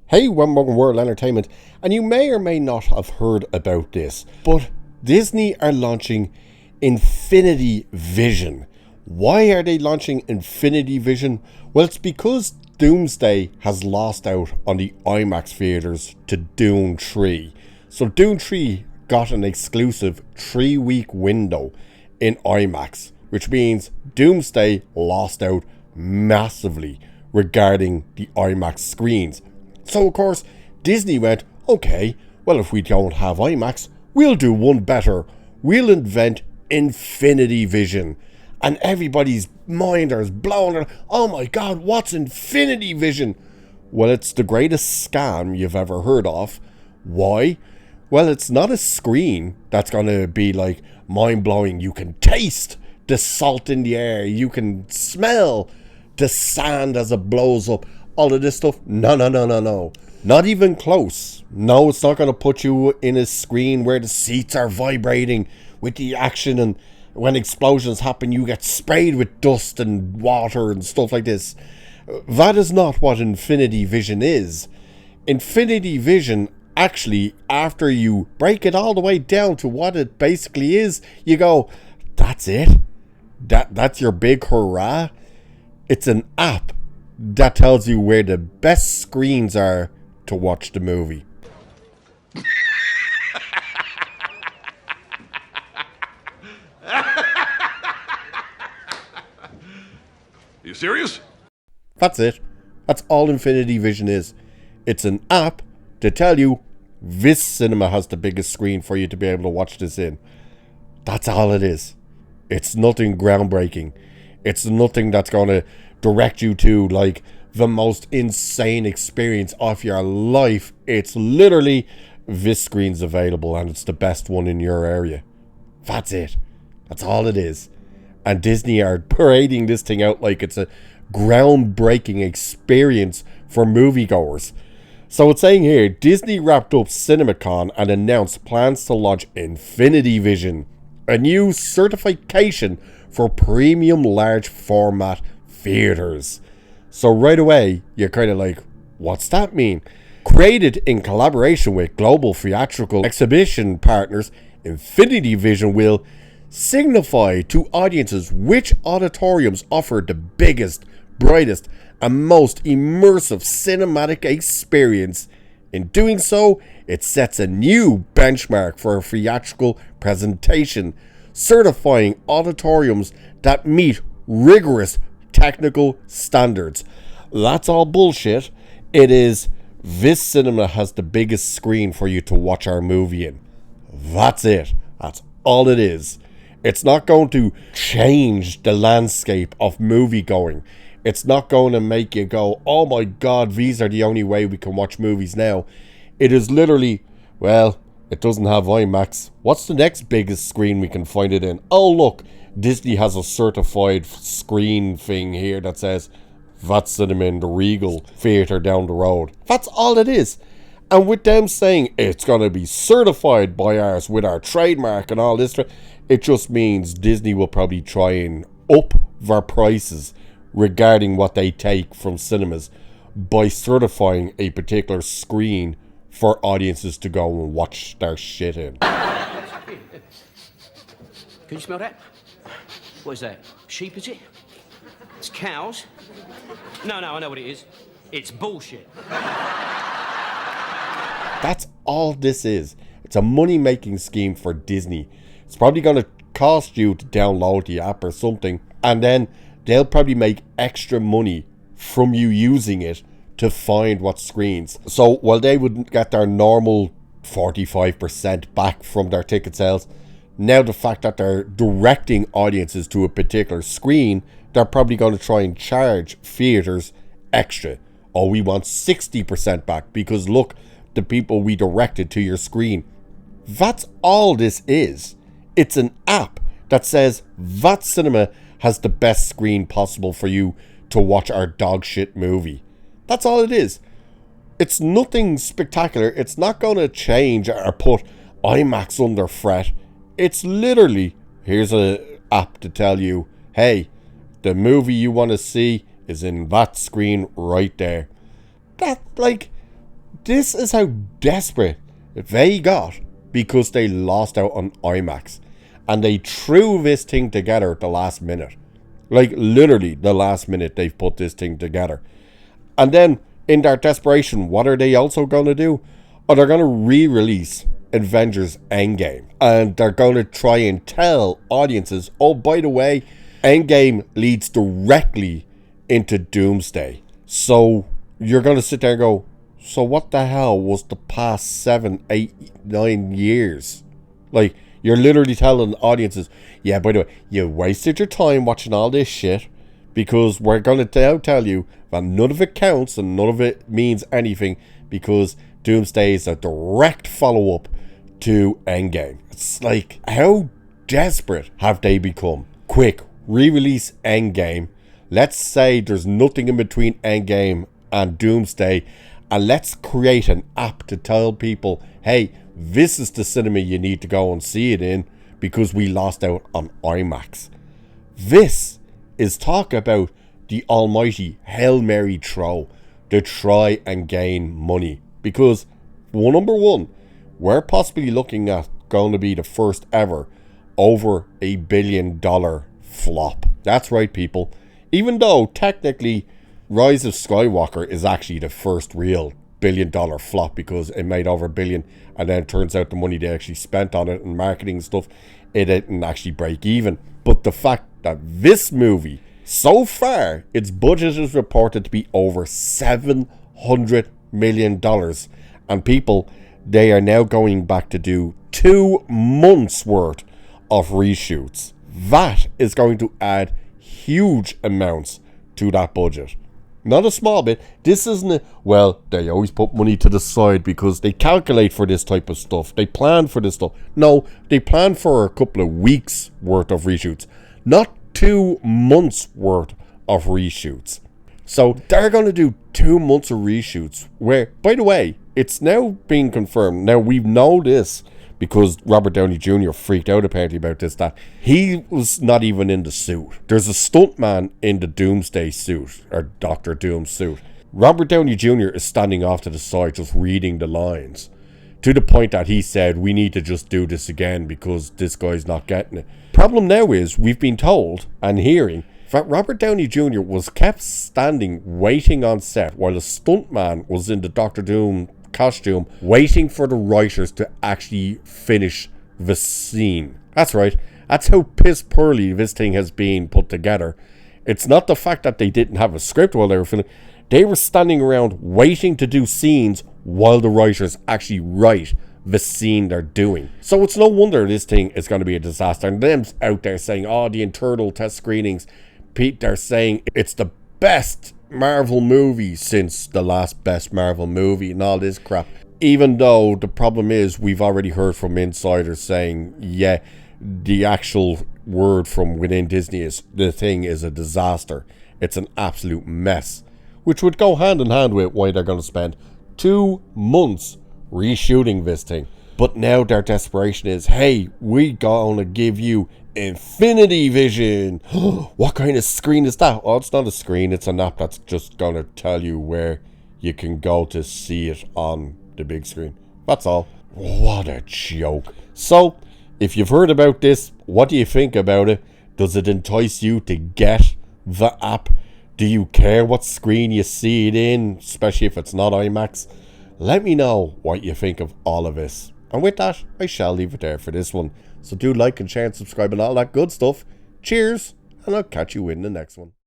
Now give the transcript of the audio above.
Hey, One Morgan World Entertainment, and you may or may not have heard about this, but Disney are launching Infinity Vision. Why are they launching Infinity Vision? Well, it's because Doomsday has lost out on the IMAX theaters to Dune 3. So Dune 3 got an exclusive 3-week window in IMAX, which means Doomsday lost out massively regarding the IMAX screens. So of course, Disney went, okay, well if we don't have IMAX, we'll do one better. We'll invent Infinity Vision. And everybody's mind is blown. Oh my god, what's Infinity Vision? Well, it's the greatest scam you've ever heard of. Why? Well, it's not a screen that's going to be like mind-blowing. You can taste the salt in the air. You can smell the sand as it blows up. All of this stuff. No. Not even close. No, it's not going to put you in a screen where the seats are vibrating with the action, and when explosions happen, you get sprayed with dust and water and stuff like this. That is not what Infinity Vision is. Infinity Vision, actually, after you break it all the way down to what it basically is, you go, that's it? That's your big hurrah? It's an app that tells you where the best screens are to watch the movie. You serious? That's it. That's all Infinity Vision is. It's an app to tell you this cinema has the biggest screen for you to be able to watch this in. That's all it is. It's nothing groundbreaking. It's nothing that's going to direct you to like the most insane experience of your life. It's literally this screen's available and it's the best one in your area. That's it. That's all it is. And Disney are parading this thing out like it's a groundbreaking experience for moviegoers. So it's saying here, Disney wrapped up CinemaCon and announced plans to launch Infinity Vision, a new certification for premium large format theaters. So right away, you're kind of like, what's that mean? Created in collaboration with global theatrical exhibition partners, Infinity Vision will signify to audiences which auditoriums offer the biggest, brightest, and most immersive cinematic experience. In doing so, it sets a new benchmark for a theatrical presentation, certifying auditoriums that meet rigorous technical standards. That's all bullshit. It is, this cinema has the biggest screen for you to watch our movie in. That's it. That's all it is. It's not going to change the landscape of movie going. It's not going to make you go, oh my god, these are the only way we can watch movies now. It is literally, well, it doesn't have IMAX. What's the next biggest screen we can find it in? Oh look, Disney has a certified screen thing here that says that's cinema in the Regal Theatre down the road. That's all it is. And with them saying it's going to be certified by ours with our trademark and all this, it just means Disney will probably try and up their prices regarding what they take from cinemas by certifying a particular screen for audiences to go and watch their shit in. Can you smell that? What is that? Sheep, is it? It's cows? No, I know what it is. It's bullshit. That's all this is. It's a money-making scheme for Disney. It's probably going to cost you to download the app or something, and then they'll probably make extra money from you using it to find what screens. So while they would get their normal 45% back from their ticket sales, now the fact that they're directing audiences to a particular screen, they're probably going to try and charge theaters extra. Oh, we want 60% back because look, the people we directed to your screen. That's all this is. It's an app that says that cinema has the best screen possible for you to watch our dog shit movie. That's all it is. It's nothing spectacular. It's not going to change or put IMAX under threat. It's literally, here's an app to tell you, hey, the movie you want to see is in that screen right there. That, like, This is how desperate they got because they lost out on IMAX. And they threw this thing together at the last minute. Like, literally, the last minute they've put this thing together. And then, in their desperation, what are they also going to do? Oh, they're going to re-release Avengers Endgame. And they're going to try and tell audiences, oh, by the way, Endgame leads directly into Doomsday. So, you're going to sit there and go, so what the hell was the past 7, 8, 9 years? Like, you're literally telling audiences, yeah, by the way, you wasted your time watching all this shit because we're going to now tell you that none of it counts and none of it means anything because Doomsday is a direct follow-up to Endgame. It's like, how desperate have they become? Quick, re-release Endgame. Let's say there's nothing in between Endgame and Doomsday, and let's create an app to tell people, hey, this is the cinema you need to go and see it in because we lost out on IMAX. This is talk about the almighty Hail Mary throw to try and gain money. Because, well, number one, we're possibly looking at going to be the first ever over $1 billion flop. That's right, people. Even though technically Rise of Skywalker is actually the first real $1 billion flop because it made over $1 billion, and then it turns out the money they actually spent on it and marketing and stuff, it didn't actually break even. But the fact that this movie, so far, its budget is reported to be over $700 million, and people, they are now going back to do 2 months worth of reshoots. That is going to add huge amounts to that budget. Not a small bit. This isn't well, they always put money to the side because they calculate for this type of stuff. They plan for this stuff. No, they plan for a couple of weeks worth of reshoots. Not 2 months worth of reshoots. So they're going to do 2 months of reshoots where, by the way, it's now being confirmed. Now we know this because Robert Downey Jr. freaked out apparently about this, that he was not even in the suit. There's a stuntman in the Doomsday suit, or Dr. Doom suit. Robert Downey Jr. is standing off to the side just reading the lines, to the point that he said, we need to just do this again because this guy's not getting it. Problem now is, we've been told and hearing that Robert Downey Jr. was kept standing waiting on set while a stuntman was in the Dr. Doom costume waiting for the writers to actually finish the scene. That's right. That's how piss poorly this thing has been put together. It's not the fact that they didn't have a script while they were filming. They were standing around waiting to do scenes while the writers actually write the scene they're doing. So it's no wonder this thing is going to be a disaster. And them out there saying, oh, the internal test screenings, Pete, they're saying it's the best Marvel movie since the last best Marvel movie and all this crap. Even though the problem is, we've already heard from insiders saying, yeah, the actual word from within Disney is the thing is a disaster. It's an absolute mess. Which would go hand in hand with why they're going to spend 2 months reshooting this thing. But now their desperation is, hey, we gonna give you Infinity Vision. What kind of screen is that? Oh, it's not a screen, it's an app that's just gonna tell you where you can go to see it on the big screen. That's all. What a joke. So, if you've heard about this, what do you think about it? Does it entice you to get the app? Do you care what screen you see it in, especially if it's not IMAX? Let me know what you think of all of this. And with that, I shall leave it there for this one. So do like and share and subscribe and all that good stuff. Cheers, and I'll catch you in the next one.